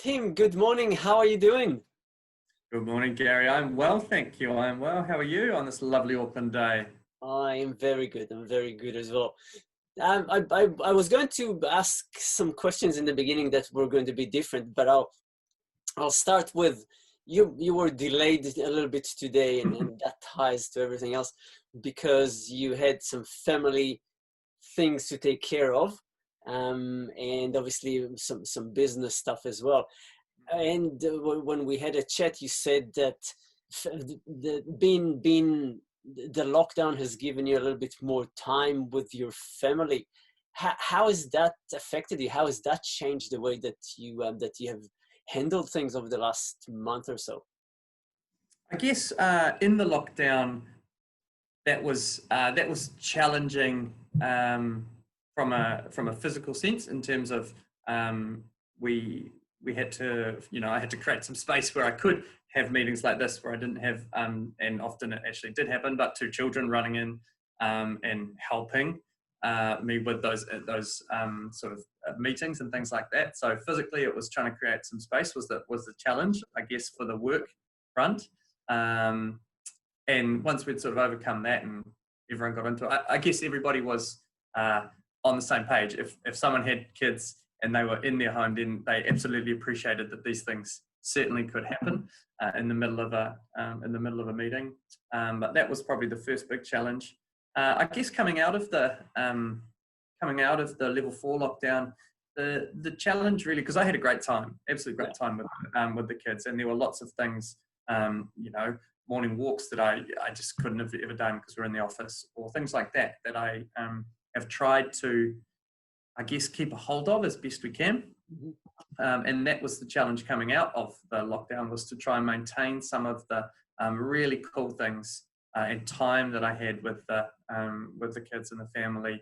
Tim, good morning. How are you doing? Good morning, Gary. I'm well, thank you. I'm well. How are you on this lovely Auckland day? I am very good. I'm very good as well. I was going to ask some questions in the beginning that were going to be different, but I'll start with you. You were delayed a little bit today, and that ties to everything else because you had some family things to take care of, and obviously some business stuff as well. And when we had a chat, you said that being the lockdown has given you a little bit more time with your family. How has that affected you? How has that changed the way that you have handled things over the last month or so? I guess in the lockdown, that was challenging from a physical sense in terms of we had to I had to create some space where I could have meetings like this where I didn't have and often it actually did happen, but two children running in and helping me with those sort of meetings and things like that. So physically, it was trying to create some space was the challenge, I guess, for the work front. And once we'd sort of overcome that and everyone got into it, I guess everybody was on the same page. If someone had kids and they were in their home, then they absolutely appreciated that these things certainly could happen in the middle of a meeting. But that was probably the first big challenge. I guess coming out of the level 4 lockdown, the challenge really, because I had a great time, absolutely great time with the kids, and there were lots of things, morning walks that I just couldn't have ever done because we're in the office, or things like that I have tried to, I guess, keep a hold of as best we can. And that was the challenge coming out of the lockdown, was to try and maintain some of the really cool things and time that I had with the kids and the family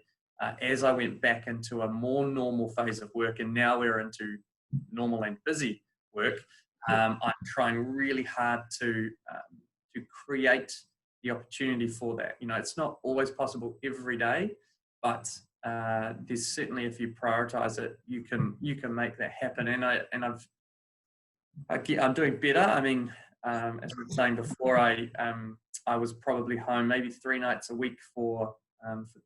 as I went back into a more normal phase of work. And now we're into normal and busy work. I'm trying really hard to create the opportunity for that. It's not always possible every day, but there's certainly, if you prioritize it, you can make that happen. And I'm doing better. I mean, as we were saying before, I was probably home maybe 3 nights a week for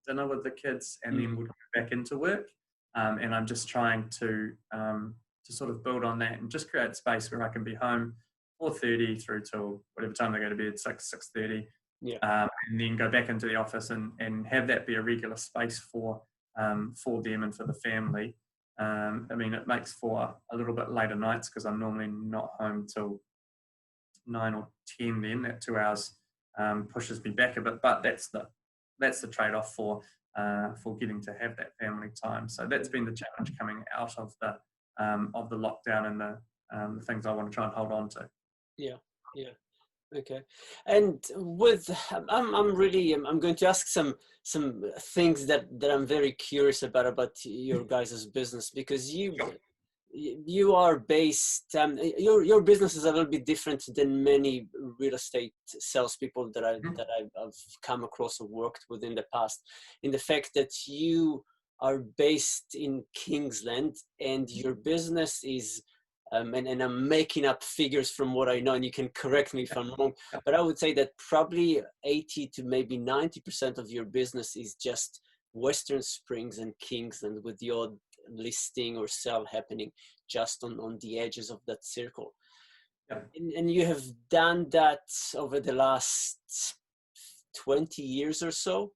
dinner with the kids, and then would go back into work. And I'm just trying to sort of build on that and just create space where I can be home 4:30 through till whatever time they go to bed, 6:30. And then go back into the office and have that be a regular space for them and for the family. I mean, it makes for a little bit later nights because I'm normally not home till 9 or 10. Then that 2 hours pushes me back a bit, but that's the trade-off for getting to have that family time. So that's been the challenge coming out of the lockdown and the things I want to try and hold on to. Yeah. Okay. And I'm going to ask some things that I'm very curious about your guys' business, because you are based, your business is a little bit different than many real estate salespeople that I've come across or worked with in the past, in the fact that you are based in Kingsland and your business is and I'm making up figures from what I know, and you can correct me if I'm wrong, but I would say that probably 80 to maybe 90% of your business is just Western Springs and Kingsland, with the odd listing or sell happening just on the edges of that circle. Yeah. And you have done that over the last 20 years or so.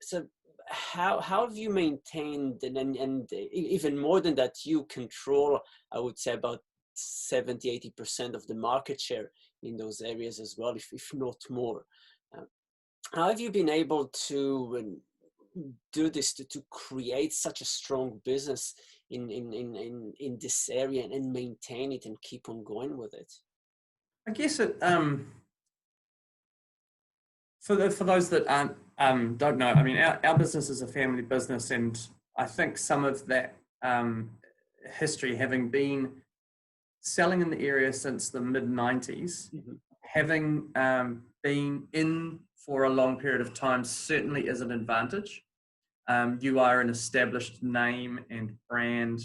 So how have you maintained, and even more than that, you control, I would say, about 70-80% of the market share in those areas as well, if not more. How have you been able to do this to create such a strong business in this area and maintain it and keep on going with it? I guess it for those that don't know, I mean, our business is a family business, and I think some of that history, having been selling in the area since the mid-90s, having been in for a long period of time certainly is an advantage. You are an established name and brand,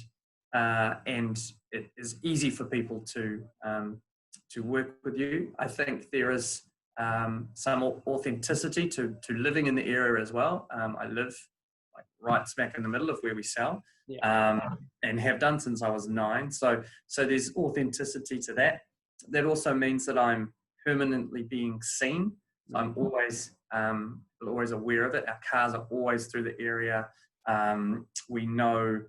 and it is easy for people to work with you. I think there is some authenticity to living in the area as well. I live like right smack in the middle of where we sell, and have done since I was 9. So there's authenticity to that. That also means that I'm permanently being seen. I'm always aware of it. Our cars are always through the area. We know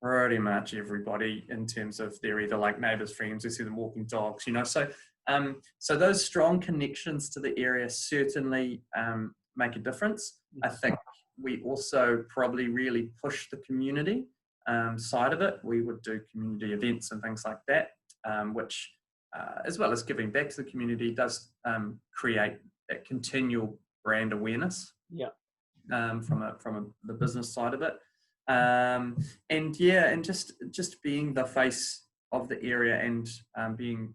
pretty much everybody in terms of they're either like neighbours, friends, we see them walking dogs, so those strong connections to the area certainly make a difference. I think we also probably really push the community side of it. We would do community events and things like that, which as well as giving back to the community does create that continual brand awareness from the business side of it. And just being the face of the area and being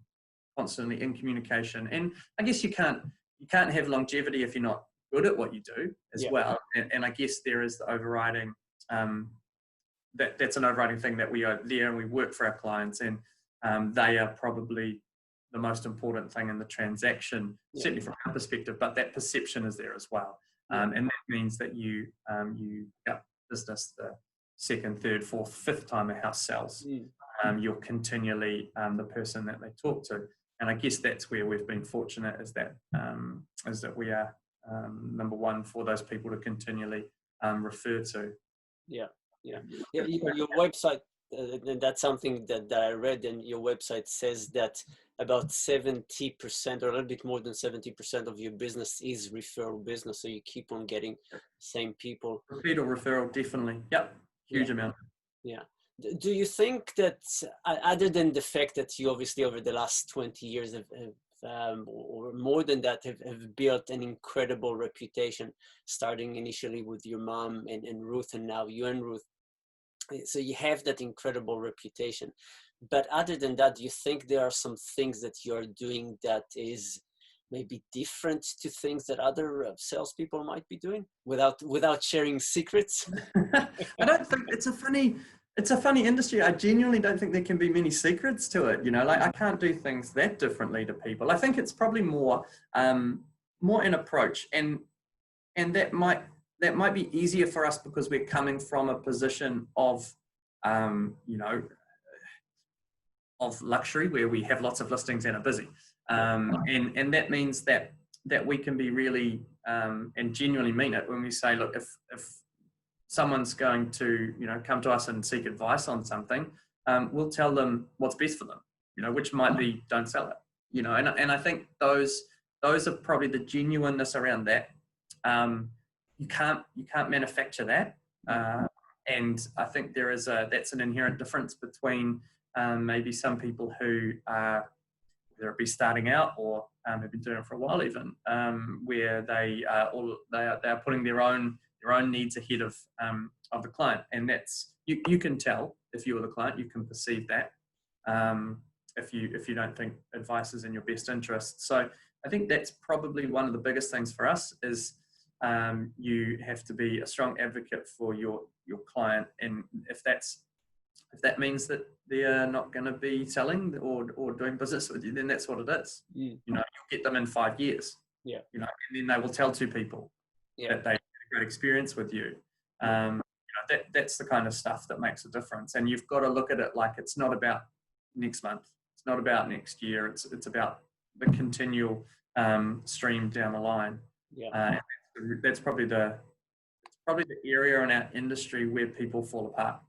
constantly in communication. And I guess you can't have longevity if you're not good at what you do as well. And I guess there is the overriding that's an overriding thing, that we are there and we work for our clients, and they are probably the most important thing in the transaction, certainly from our perspective, but that perception is there as well. And that means that you get business the second, third, fourth, fifth time a house sells. You're continually the person that they talk to. And I guess that's where we've been fortunate, is that we are number one for those people to continually refer to. Your website, and that's something that I read, and your website says that about 70% or a little bit more than 70% of your business is referral business. So you keep on getting the same people. Repeat or referral, definitely. Huge amount. Do you think that, other than the fact that you obviously over the last 20 years have or more than that have built an incredible reputation, starting initially with your mom and Ruth, and now you and Ruth, so you have that incredible reputation, but other than that, do you think there are some things that you're doing that is maybe different to things that other salespeople might be doing, without sharing secrets? I don't think it's a funny industry. I genuinely don't think there can be many secrets to it. Like I can't do things that differently to people. I think it's probably more an approach, and that might be easier for us because we're coming from a position of of luxury, where we have lots of listings and are busy, and that means that we can be really and genuinely mean it when we say, look, if someone's going to come to us and seek advice on something, we'll tell them what's best for them, which might be don't sell it, and I think those are probably the genuineness around that. You can't manufacture that, and I think that's an inherent difference between maybe some people who are, whether it be starting out or have been doing it for a while even, where they are putting their own needs ahead of the client, and that's you can tell if you're the client, you can perceive that if you don't think advice is in your best interest. So I think that's probably one of the biggest things for us is you have to be a strong advocate for your client, and if that means that they are not going to be selling or doing business with you, then that's what it is. You'll get them in 5 years. And then they will tell 2 people that they had a great experience with you. That's the kind of stuff that makes a difference. And you've got to look at it like it's not about next month, it's not about next year. It's about the continual stream down the line. And that's probably the area in our industry where people fall apart.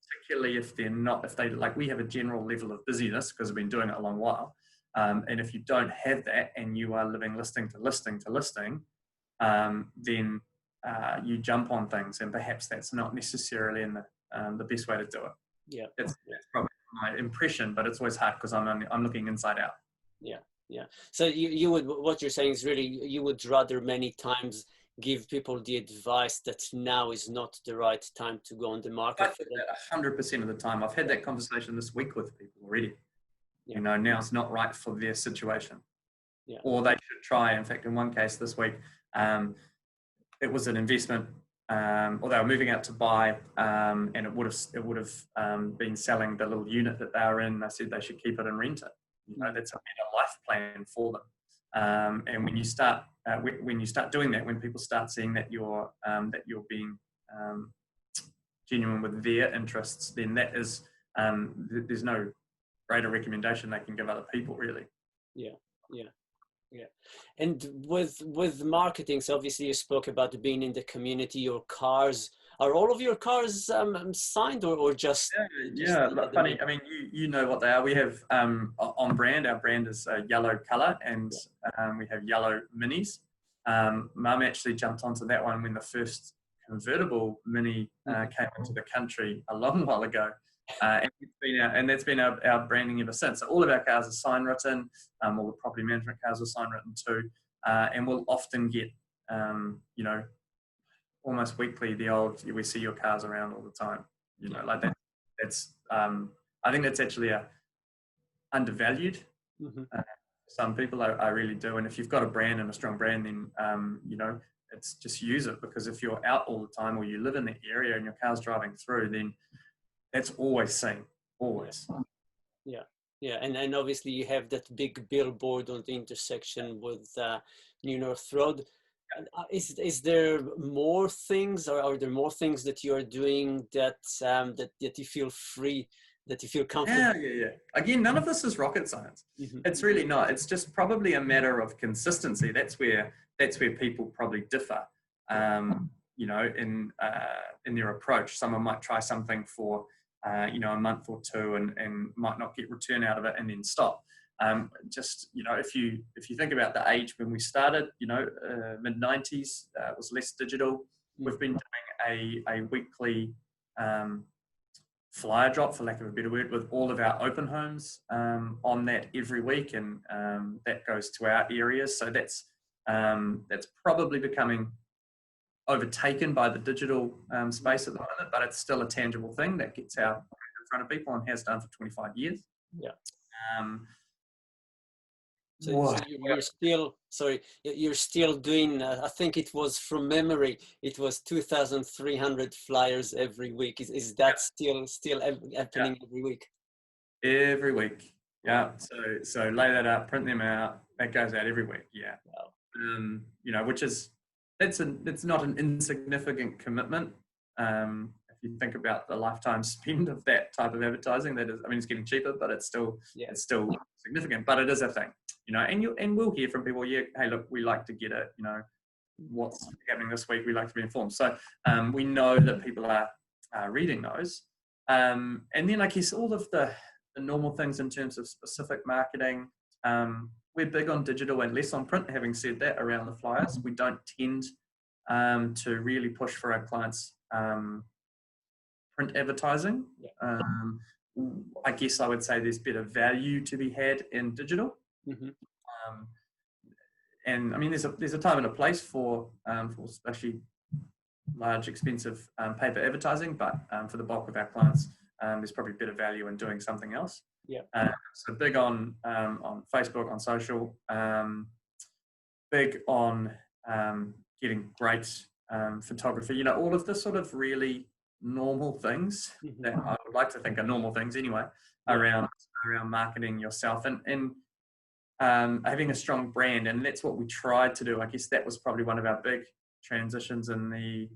Particularly if they like, we have a general level of busyness because we've been doing it a long while, and if you don't have that and you are living listing to listing to listing, then you jump on things, and perhaps that's not necessarily in the best way to do it. That's probably my impression, but it's always hard because I'm looking inside out. So you would, what you're saying is really, you would rather many times give people the advice that now is not the right time to go on the market. I think that 100% of the time. I've had that conversation this week with people already. Now it's not right for their situation, or they should try. In fact, in one case this week, it was an investment or they were moving out to buy, and it would have been selling the little unit that they were in. I said they should keep it and rent it. You know, that's a better life plan for them. And when you start doing that, when people start seeing that you're being genuine with their interests, then that is there's no greater recommendation they can give other people, really. Yeah, yeah. Yeah, and with marketing, so obviously you spoke about being in the community. Your cars, are all of your cars signed or just? Yeah, funny. I mean, you know what they are. We have on brand. Our brand is yellow color, and we have yellow minis. Mum actually jumped onto that one when the first convertible mini came into the country a long while ago. And that's been our branding ever since. So all of our cars are sign written. All the property management cars are sign written too. And we'll often get, you know, almost weekly, we see your cars around all the time. You know, like that. That's I think that's actually undervalued. Some people I really do. And if you've got a brand and a strong brand, then you know, it's just use it, because if you're out all the time or you live in the area and your car's driving through, then that's always seen, always. Yeah, and obviously you have that big billboard on the intersection with New North Road. Is there more things, or are there more things that you are doing that that you feel free, that you feel comfortable? Yeah. Again, none of this is rocket science. It's really not. It's just probably a matter of consistency. That's where people probably differ. You know, in their approach. Someone might try something for you know, a month or two and might not get return out of it and then stop. Just, you know, if you think about the age when we started, you know, mid-90s, it was less digital. We've been doing a weekly flyer drop, for lack of a better word, with all of our open homes on that every week, and that goes to our areas. So that's probably becoming overtaken by the digital space at the moment, but it's still a tangible thing that gets out in front of people and has done for 25 years. Yeah. So you're still doing, I think it was, from memory, it was 2,300 flyers every week. Is that still happening every week? Every week. Yeah. So lay that up, print them out. That goes out every week. Yeah. Wow. You know, which is, it's not an insignificant commitment. If you think about the lifetime spend of that type of advertising, that is, I mean, it's getting cheaper, but it's still significant. But it is a thing, you know. And we'll hear from people. Yeah, hey, look, we like to get it. You know, what's happening this week? We like to be informed. So we know that people are reading those. And then I guess all of the normal things in terms of specific marketing. We're big on digital and less on print. Having said that, around the flyers, we don't tend to really push for our clients print advertising. I guess I would say there's better value to be had in digital. And I mean, there's a time and a place for especially large, expensive paper advertising, but for the bulk of our clients, there's probably better value in doing something else. So big on Facebook, on social, big on getting great photography, you know, all of the sort of really normal things that I would like to think are normal things anyway, around marketing yourself and having a strong brand. And that's what we tried to do. I guess that was probably one of our big transitions in the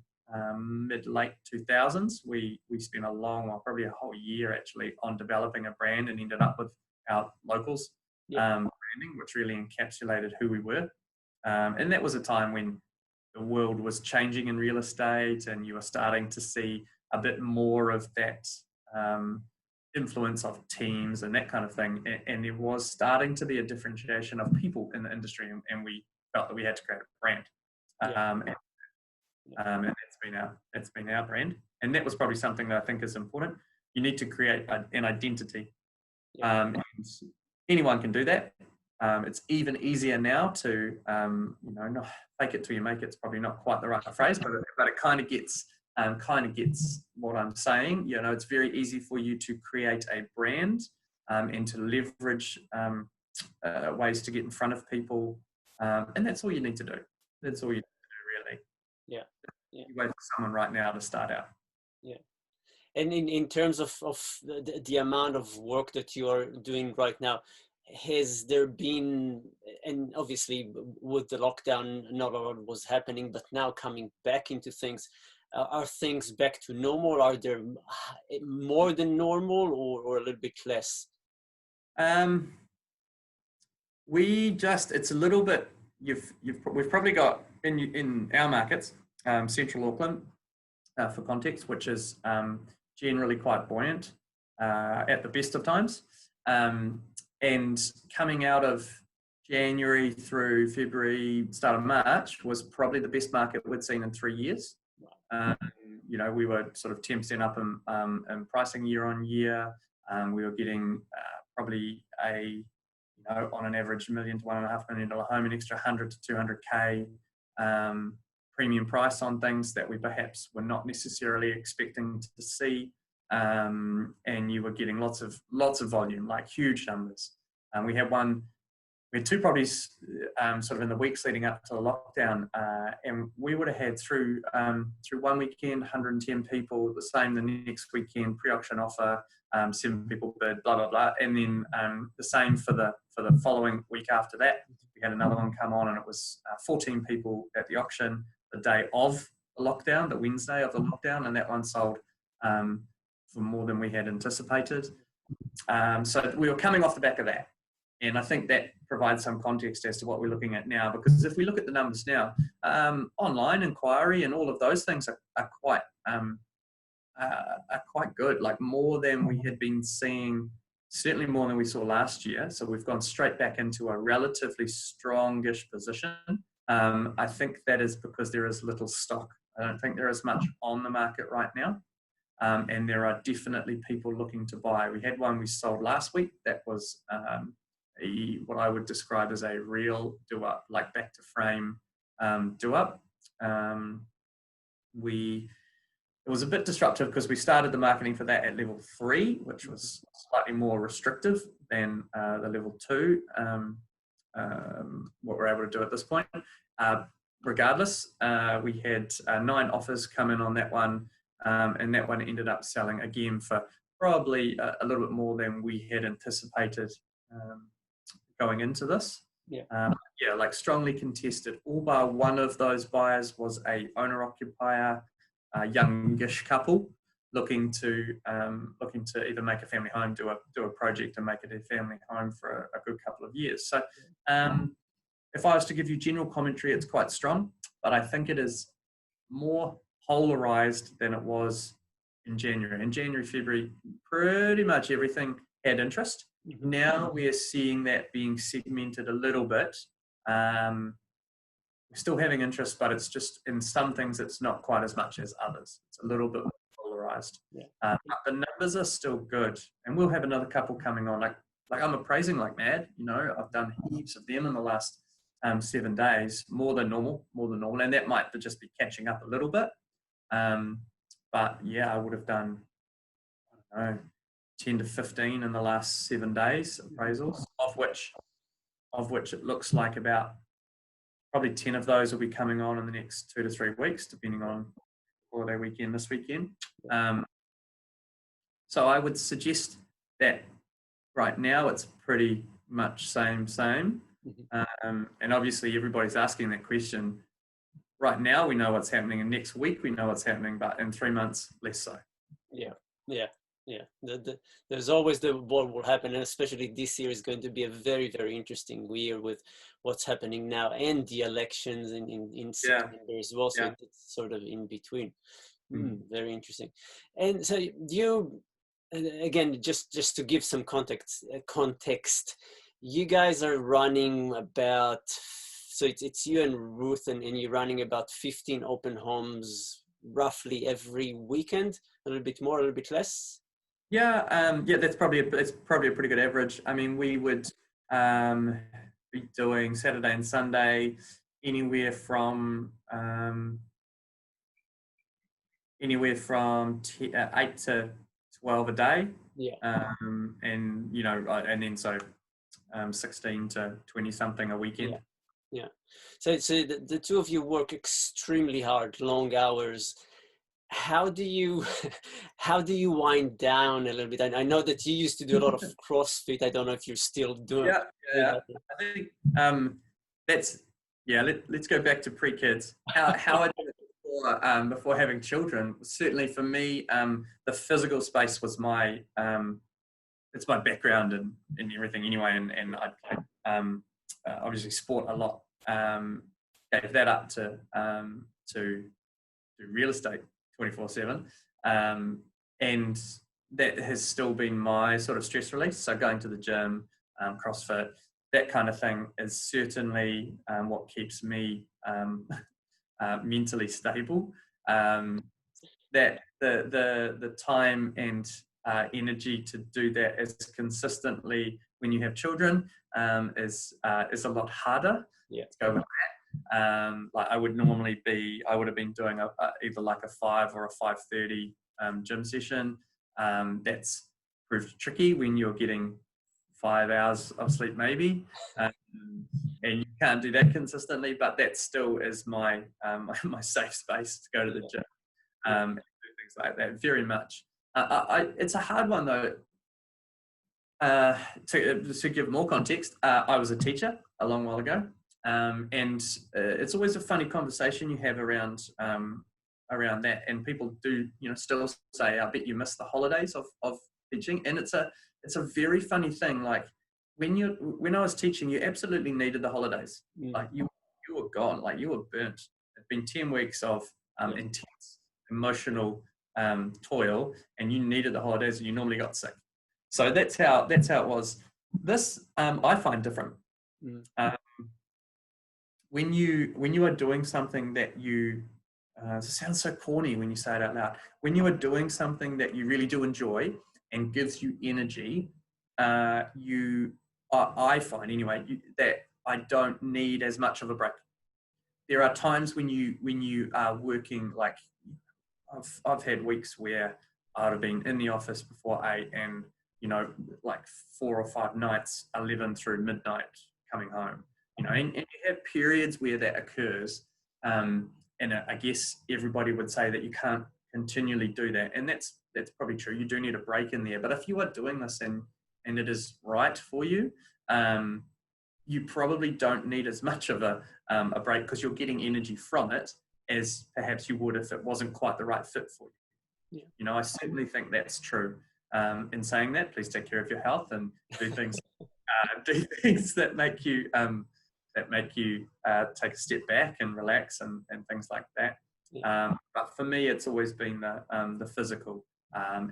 mid-late 2000s. We spent a long while, probably a whole year actually, on developing a brand, and ended up with our locals branding, which really encapsulated who we were. And that was a time when the world was changing in real estate, and you were starting to see a bit more of that influence of teams and that kind of thing. And there was starting to be a differentiation of people in the industry, and we felt that we had to create a brand. And that's been our brand. And that was probably something that I think is important. You need to create an identity. And anyone can do that. It's even easier now to, you know, not fake it till you make it. It's probably not quite the right phrase, but it kind of gets what I'm saying. You know, it's very easy for you to create a brand and to leverage ways to get in front of people, and that's all you need to do. That's all you need to do, really. way for someone right now to start out. Yeah. And in terms of the amount of work that you are doing right now, has there been, and obviously with the lockdown, not a lot was happening, but now coming back into things, are things back to normal? Are there more than normal or a little bit less? It's a little bit, we've probably got in our markets, Central Auckland, for context, which is generally quite buoyant at the best of times. And coming out of January through February, start of March was probably the best market we'd seen in 3 years. We were sort of 10% up in pricing year on year. We were getting probably on an average $1 million to $1.5 million home, an extra 100 to 200K premium price on things that we perhaps were not necessarily expecting to see. And you were getting lots of volume, like huge numbers. We had two properties sort of in the weeks leading up to the lockdown, and we would have had through one weekend 110 people, the same the next weekend, pre-auction offer, 7 people bid, blah blah blah, and then the same for the following week after that. We had another one come on, and it was 14 people at the auction the day of the lockdown, the Wednesday of the lockdown, and that one sold for more than we had anticipated. So we were coming off the back of that. And I think that provides some context as to what we're looking at now, because if we look at the numbers now, online inquiry and all of those things are quite good, like more than we had been seeing, certainly more than we saw last year. So we've gone straight back into a relatively strongish position. I think that is because there is little stock. I don't think there is much on the market right now. And there are definitely people looking to buy. We had one we sold last week that was what I would describe as a real do-up, like back to frame do-up. It was a bit disruptive because we started the marketing for that at level 3, which was slightly more restrictive than the level 2, what we're able to do at this point. Regardless, we had 9 offers come in on that one, and that one ended up selling again for probably a little bit more than we had anticipated going into this. Like strongly contested. All bar one of those buyers was a owner-occupier, youngish couple looking to either make a family home, do a project, and make it a family home for a good couple of years. So, if I was to give you general commentary, it's quite strong, but I think it is more polarized than it was in January. In January, February, pretty much everything had interest. Now we are seeing that being segmented a little bit. We're still having interest, but it's just in some things it's not quite as much as others. It's a little bit more polarized. But the numbers are still good, and we'll have another couple coming on. Like I'm appraising like mad. I've done heaps of them in the last 7 days, more than normal, and that might just be catching up a little bit. But yeah, I would have done, I don't know, 10 to 15 in the last 7 days appraisals, of which it looks like about probably 10 of those will be coming on in the next 2 to 3 weeks, depending on holiday weekend this weekend. So I would suggest that right now it's pretty much same. And obviously everybody's asking that question. Right now we know what's happening, and next week we know what's happening, but in 3 months, less so. There's always what will happen, and especially this year is going to be a very, very interesting year with what's happening now and the elections in September as well. So it's sort of in between. Very interesting. And so you, again, just to give some context, you guys are running about, so it's you and Ruth, and you're running about 15 open homes roughly every weekend, a little bit more, a little bit less. That's probably a pretty good average. I mean, we would be doing Saturday and Sunday anywhere from 8 to 12 a day. And then so 16 to 20 something a weekend. Yeah. So the two of you work extremely hard, long hours. How do you how do you wind down a little bit? I know that you used to do a lot of CrossFit. I don't know if you're still doing Yeah, doing yeah. that. I think that's yeah. Let's go back to pre-kids. How I did it before having children. Certainly for me, the physical space was my it's my background and everything anyway. And I obviously sport a lot. Gave that up to do real estate 24/7, and that has still been my sort of stress release. So going to the gym, CrossFit, that kind of thing is certainly what keeps me mentally stable. That the time and energy to do that as consistently when you have children is a lot harder. Yeah. To go with like I would have been doing either like a 5 or a 5:30 gym session. That's proved tricky when you're getting 5 hours of sleep maybe, and you can't do that consistently. But that still is my my safe space to go to the gym and do things like that. Very much. It's a hard one though. To give more context, I was a teacher a long while ago. And it's always a funny conversation you have around that, and people do still say, "I bet you miss the holidays of teaching." And it's a very funny thing. Like when I was teaching, you absolutely needed the holidays. Like you were gone, like you were burnt. It'd been 10 weeks of intense emotional toil, and you needed the holidays, and you normally got sick. So that's how it was. This I find different. When you are doing something that you it sounds so corny when you say it out loud. When you are doing something that you really do enjoy and gives you energy, I find anyway that I don't need as much of a break. There are times when you are working, like I've had weeks where I'd have been in the office before 8 and like 4 or 5 nights, 11 through midnight coming home. And you have periods where that occurs, and I guess everybody would say that you can't continually do that, and that's probably true. You do need a break in there, but if you are doing this and it is right for you, you probably don't need as much of a break, because you're getting energy from it as perhaps you would if it wasn't quite the right fit for you. I certainly think that's true. In saying that, please take care of your health and do things that make you take a step back and relax and things like that. But for me, it's always been the physical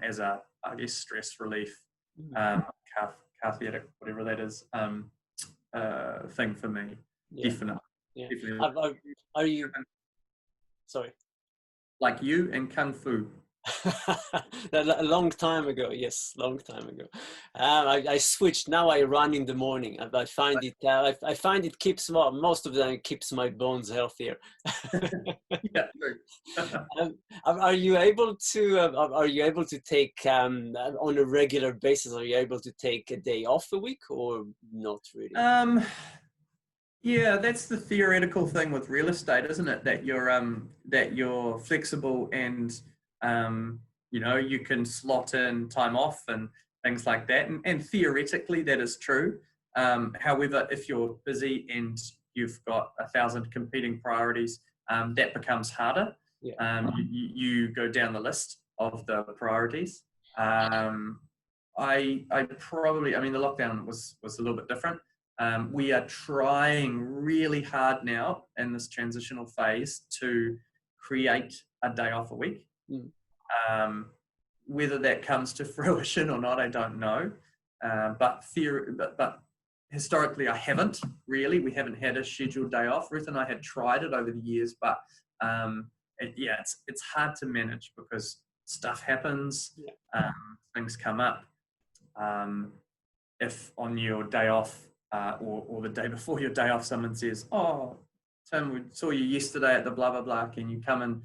as a, I guess, stress relief, cathartic, whatever that is, thing for me. Definitely. Definitely. Are you? Sorry. Like you and Kung Fu. A long time ago, yes, long time ago. I switched. Now I run in the morning. I find it. I find it keeps most of the time it keeps my bones healthier. Yeah, true. Are you able to take on a regular basis? Are you able to take a day off a week or not really? Yeah, that's the theoretical thing with real estate, isn't it? That you're flexible and you can slot in time off and things like that. And theoretically, that is true. However, if you're busy and you've got 1,000 competing priorities, that becomes harder. You go down the list of the priorities. I mean, the lockdown was a little bit different. We are trying really hard now in this transitional phase to create a day off a week. Whether that comes to fruition or not, I don't know. But historically, I haven't really. We haven't had a scheduled day off. Ruth and I had tried it over the years, but it's hard to manage because stuff happens, things come up. If on your day off or the day before your day off, someone says, "Oh, Tim, we saw you yesterday at the blah blah blah. Can you come and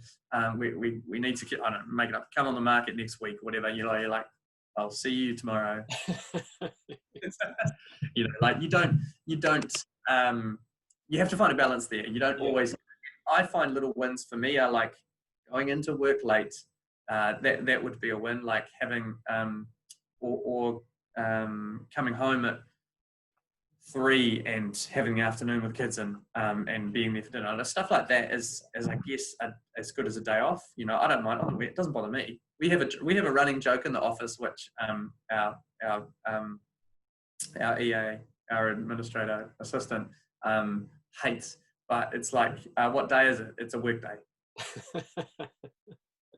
we need to get, I don't know, make it up. Come on the market next week, whatever." You're like, "I'll see you tomorrow." Like you don't you have to find a balance there. You don't always. I find little wins for me are like going into work late. That would be a win. Like having or coming home at 3 and having the afternoon with kids and being there for dinner. And stuff like that is I guess as good as a day off. You know, I don't mind. It doesn't bother me. We have a running joke in the office, which our EA, our administrator assistant, hates. But it's like, what day is it? It's a work day.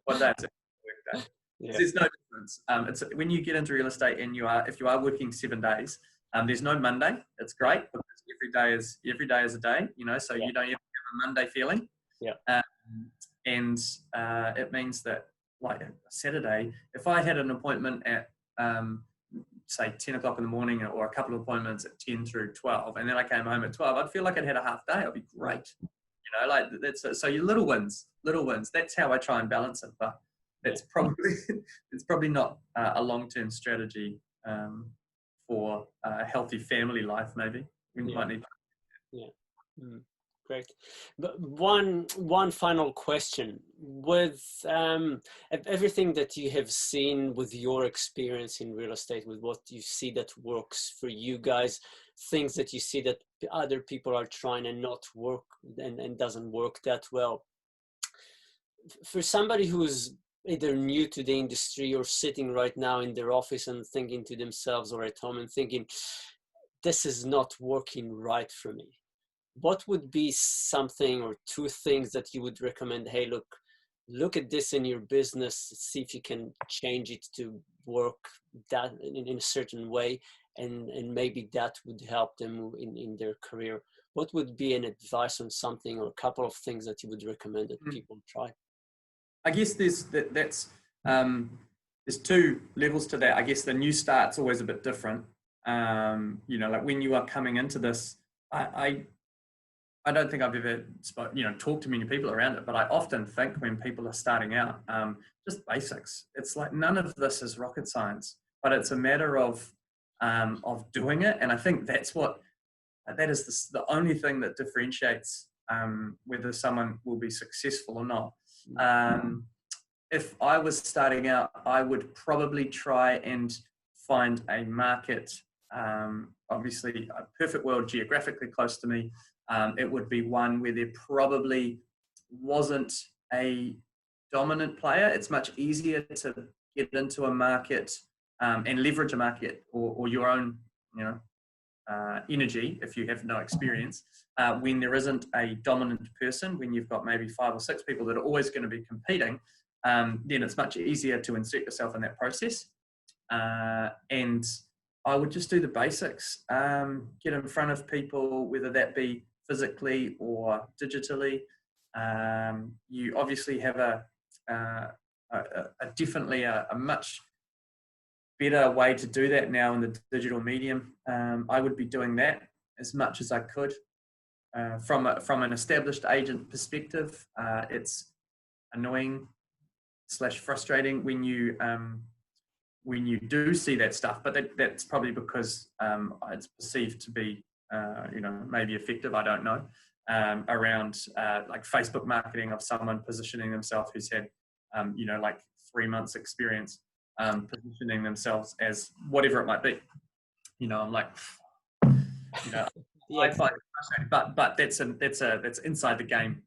What day is it? Work day. Yeah. There's no difference. It's when you get into real estate and if you are working 7 days, there's no Monday. It's great because every day is a day. You know, so you don't have a Monday feeling. Yeah. And it means that like Saturday, if I had an appointment at say 10 o'clock in the morning or a couple of appointments at 10 through 12, and then I came home at 12, I'd feel like I'd had a half day. It'd be great. You know, like so your little wins. That's how I try and balance it. But it's probably not a long-term strategy for a healthy family life. Maybe we might need. Yeah. Great. But one final question: with everything that you have seen, with your experience in real estate, with what you see that works for you guys, things that you see that other people are trying and not work and doesn't work that well, for somebody who's either new to the industry or sitting right now in their office and thinking to themselves, or at home and thinking, this is not working right for me, what would be something or two things that you would recommend? Hey, look at this in your business, see if you can change it to work that in a certain way, and maybe that would help them in their career. What would be an advice on something or a couple of things that you would recommend that people try? I guess there's two levels to that. I guess the new start's always a bit different. You know, like when you are coming into this, I don't think I've ever talked to many people around it, but I often think when people are starting out, just basics. It's like none of this is rocket science, but it's a matter of doing it. And I think that is the only thing that differentiates whether someone will be successful or not. If I was starting out, I would probably try and find a market, obviously a perfect world geographically close to me. It would be one where there probably wasn't a dominant player. It's much easier to get into a market and leverage a market or your own, energy if you have no experience. When there isn't a dominant person, when you've got maybe 5 or 6 people that are always going to be competing, then it's much easier to insert yourself in that process. And I would just do the basics. Get in front of people, whether that be physically or digitally. You obviously have definitely a much better way to do that now in the digital medium. I would be doing that as much as I could. From an established agent perspective, it's annoying / frustrating when you do see that stuff, but that's probably because it's perceived to be maybe effective, I don't know, around like Facebook marketing of someone positioning themselves who's had like 3 months experience, positioning themselves as whatever it might be. I'm like, I find it frustrating, but that's inside the game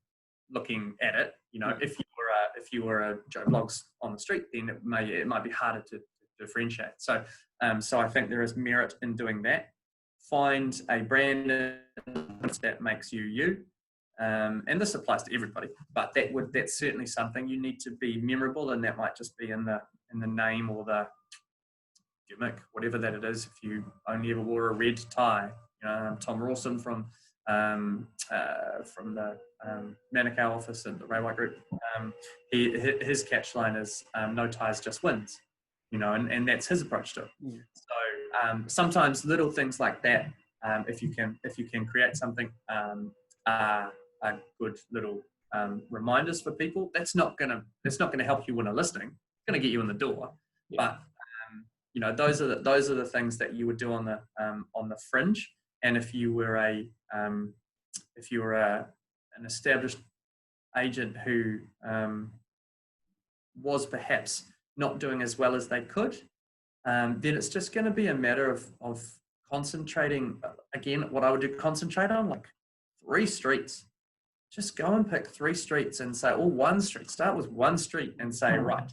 looking at it. If you were a Joe Blogs on the street, then it might be harder to differentiate. So I think there is merit in doing that. Find a brand that makes you, and this applies to everybody. But that's certainly something. You need to be memorable, and that might just be in the name or the gimmick, whatever that it is. If you only ever wore a red tie, Tom Rawson from the Manukau office at the Ray White Group, his catchline is "No ties, just wins." And that's his approach to it. Yeah. So sometimes little things like that, if you can create something, are good little reminders for people. That's not gonna help you win a listing. It's gonna get you in the door. Yeah. But those are the things that you would do on the fringe. And if you were if you're an established agent who was perhaps not doing as well as they could, then it's just going to be a matter of concentrating. Again, what I would do, concentrate on like 3 streets. Just go and pick 3 streets and say, or 1 street, start with 1 street and say, right,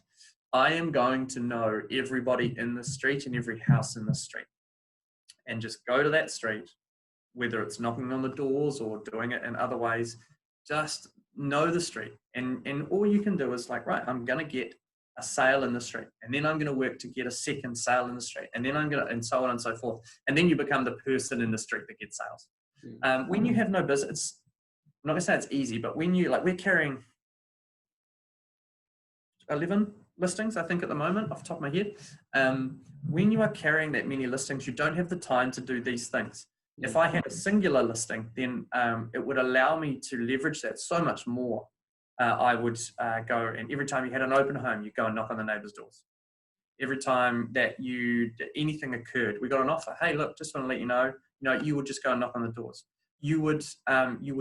I am going to know everybody in the street and every house in the street. And just go to that street, whether it's knocking on the doors or doing it in other ways, just know the street. And all you can do is like, right, I'm going to get a sale in the street, and then I'm going to work to get a second sale in the street, and then I'm going to, and so on and so forth. And then you become the person in the street that gets sales. When you have no business, I'm not going to say it's easy, but when you, like, we're carrying 11 listings, I think, at the moment, off the top of my head. When you are carrying that many listings, you don't have the time to do these things. If I had a singular listing, then it would allow me to leverage that so much more. I would go, and every time you had an open home, you go and knock on the neighbors' doors. Every time that anything occurred, we got an offer. Hey, look, just want to let you know, you would just go and knock on the doors. You would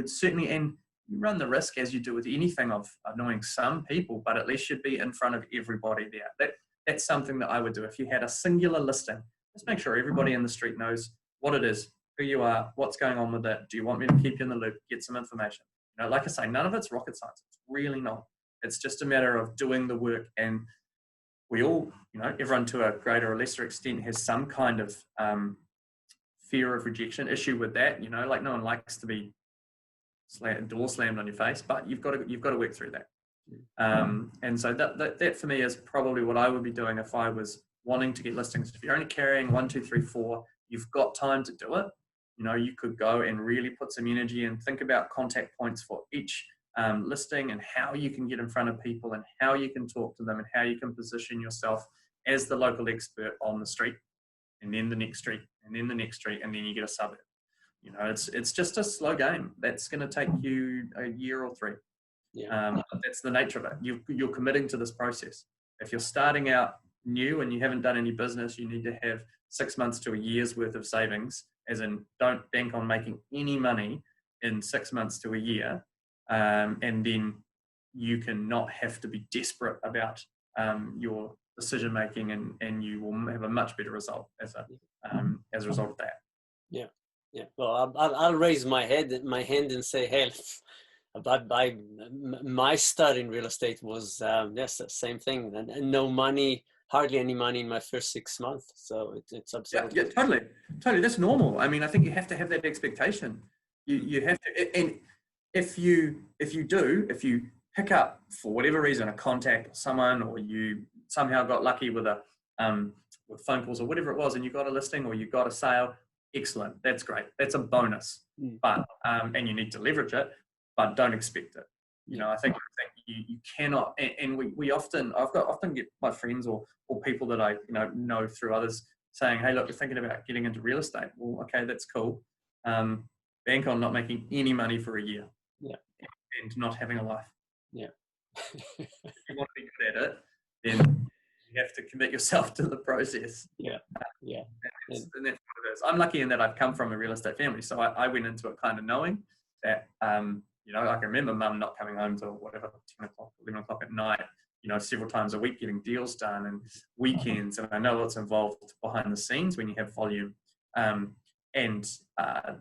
certainly, and you run the risk, as you do with anything, of annoying some people, but at least you'd be in front of everybody there. That's something that I would do. If you had a singular listing, just make sure everybody in the street knows what it is, who you are, what's going on with it. Do you want me to keep you in the loop? Get some information. Like I say, none of it's rocket science. It's really not. It's just a matter of doing the work. And we all, everyone to a greater or lesser extent has some kind of fear of rejection issue with that. Like no one likes to be door slammed on your face, but you've got to work through that. And so that for me is probably what I would be doing if I was wanting to get listings. If you're only carrying 1, 2, 3, 4, you've got time to do it. You could go and really put some energy and think about contact points for each listing, and how you can get in front of people, and how you can talk to them, and how you can position yourself as the local expert on the street, and then the next street, and then the next street, and then you get a suburb. It's just a slow game. That's going to take you a year or 3. That's the nature of it. You're committing to this process. If you're starting out new and you haven't done any business, you need to have 6 months to a year's worth of savings, as in don't bank on making any money in 6 months to a year. And then you can not have to be desperate about your decision making, and you will have a much better result as a result of that. Yeah. Well, I'll raise my hand and say, hey, my start in real estate was the same thing, and no money, hardly any money in my first 6 months. So it's absolutely. Yeah, totally. That's normal. I mean, I think you have to have that expectation. You have to, and if you pick up for whatever reason a contact or someone, or you somehow got lucky with with phone calls or whatever it was, and you got a listing or you got a sale, excellent. That's great. That's a bonus. But and you need to leverage it, but don't expect it. I think you cannot. And we often get my friends or people that I know through others saying, hey, look, we're thinking about getting into real estate. Well, okay, that's cool. Bank on not making any money for a year. And not having a life. If you want to be good at it, then you have to commit yourself to the process. And that's what it is. I'm lucky in that I've come from a real estate family, so I went into it kind of knowing that I can remember mum not coming home till whatever 10 o'clock, 11 o'clock at night, several times a week, getting deals done, and weekends, and I know what's involved behind the scenes when you have volume, and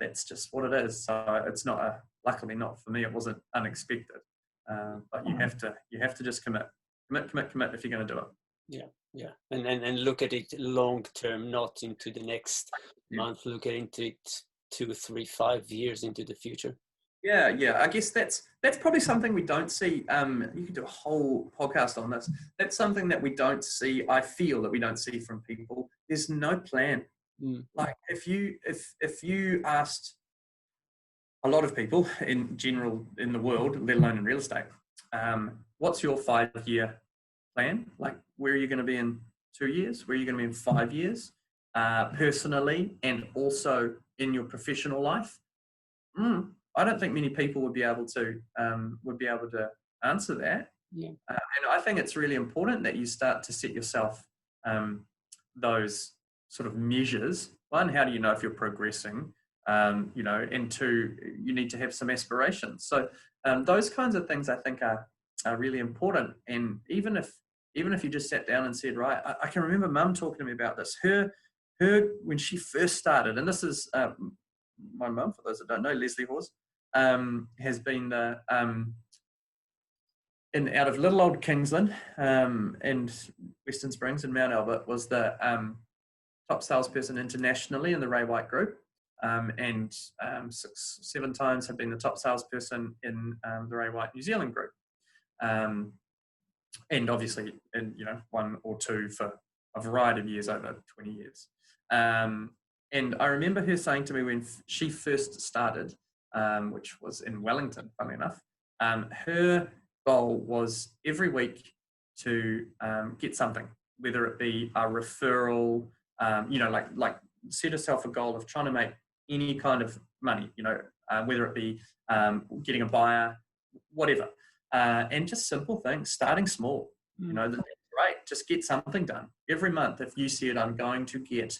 that's just what it is. So it's not luckily not for me. It wasn't unexpected, but you have to just commit if you're going to do it. And look at it long term, not into the next month. Look into it 2, 3, 5 years into the future. I guess that's probably something we don't see. You could do a whole podcast on this. That's something that we don't see. I feel that we don't see from people. There's no plan. Like if you asked a lot of people in general in the world, let alone in real estate, what's your 5-year plan? Like, where are you going to be in 2 years? Where are you going to be in 5 years? Personally, and also in your professional life? I don't think many people would be able to answer that. And I think it's really important that you start to set yourself those sort of measures. One, how do you know if you're progressing? you know, and two, you need to have some aspirations. So those kinds of things I think are really important. And even if you just sat down and said, right, I can remember Mum talking to me about this. Her when she first started, and this is my mum, for those that don't know, Leslie Hawes, has been the out of little old Kingsland and Western Springs and Mount Albert, was the top salesperson internationally in the Ray White group, and 7 times have been the top salesperson in the Ray White New Zealand group, and obviously, you know, 1 or 2 for a variety of years, over 20 years. And I remember her saying to me when she first started, which was in Wellington, funnily enough, her goal was every week to get something, whether it be a referral, you know, like set herself a goal of trying to make any kind of money, you know, whether it be getting a buyer, whatever, and just simple things, starting small, you know, that's great. Just get something done every month. If you said, I'm going to get,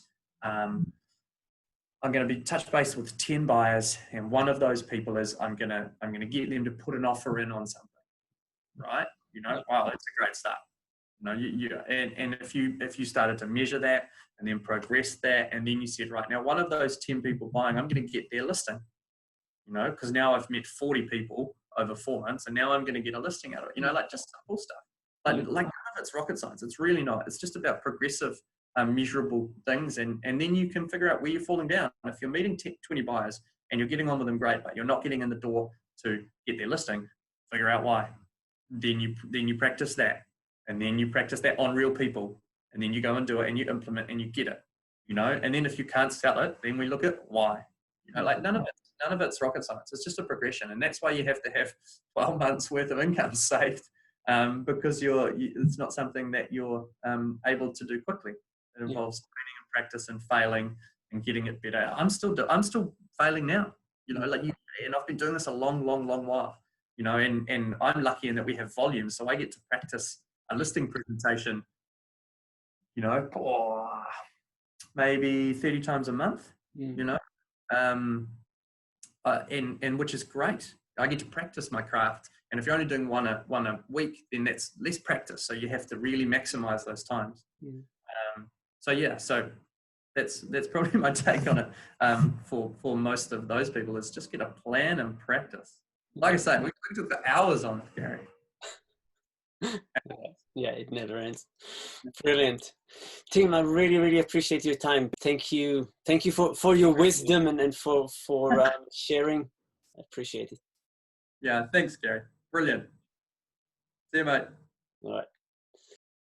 I'm going to be touch base with 10 buyers, and one of those people is I'm going to get them to put an offer in on something, right? You know, wow, that's a great start. You know, and if you started to measure that and then progress that, and then you said, right, now one of those 10 people buying, I'm going to get their listing, you know, because now I've met 40 people over 4 months, and now I'm going to get a listing out of it. You know, like just simple stuff. Like none of it's rocket science. It's really not. It's just about progressive, measurable things, and then you can figure out where you're falling down. If you're meeting 20 buyers and you're getting on with them great, but you're not getting in the door to get their listing, figure out why. Then you practice that, and then you practice that on real people, and then you go and do it, and you implement, and you get it. You know, and then if you can't sell it, then we look at why. You know, like none of it's rocket science. It's just a progression, and that's why you have to have 12 months worth of income saved, because it's not something that you're able to do quickly. It involves training and practice and failing and getting it better. I'm still failing now, you know, like and I've been doing this a long while, you know, and I'm lucky in that we have volume, so I get to practice a listing presentation, you know, maybe 30 times a month, you know, and which is great. I get to practice my craft, and if you're only doing one a week, then that's less practice. So you have to really maximize those times. So that's probably my take on it. For most of those people, is just get a plan and practice. Like I say, we took the hours on it, Gary. Yeah, it never ends. Brilliant. Tim, I really appreciate your time. Thank you for your wisdom and for sharing. I appreciate it. Yeah, thanks, Gary. Brilliant. See you, mate. All right.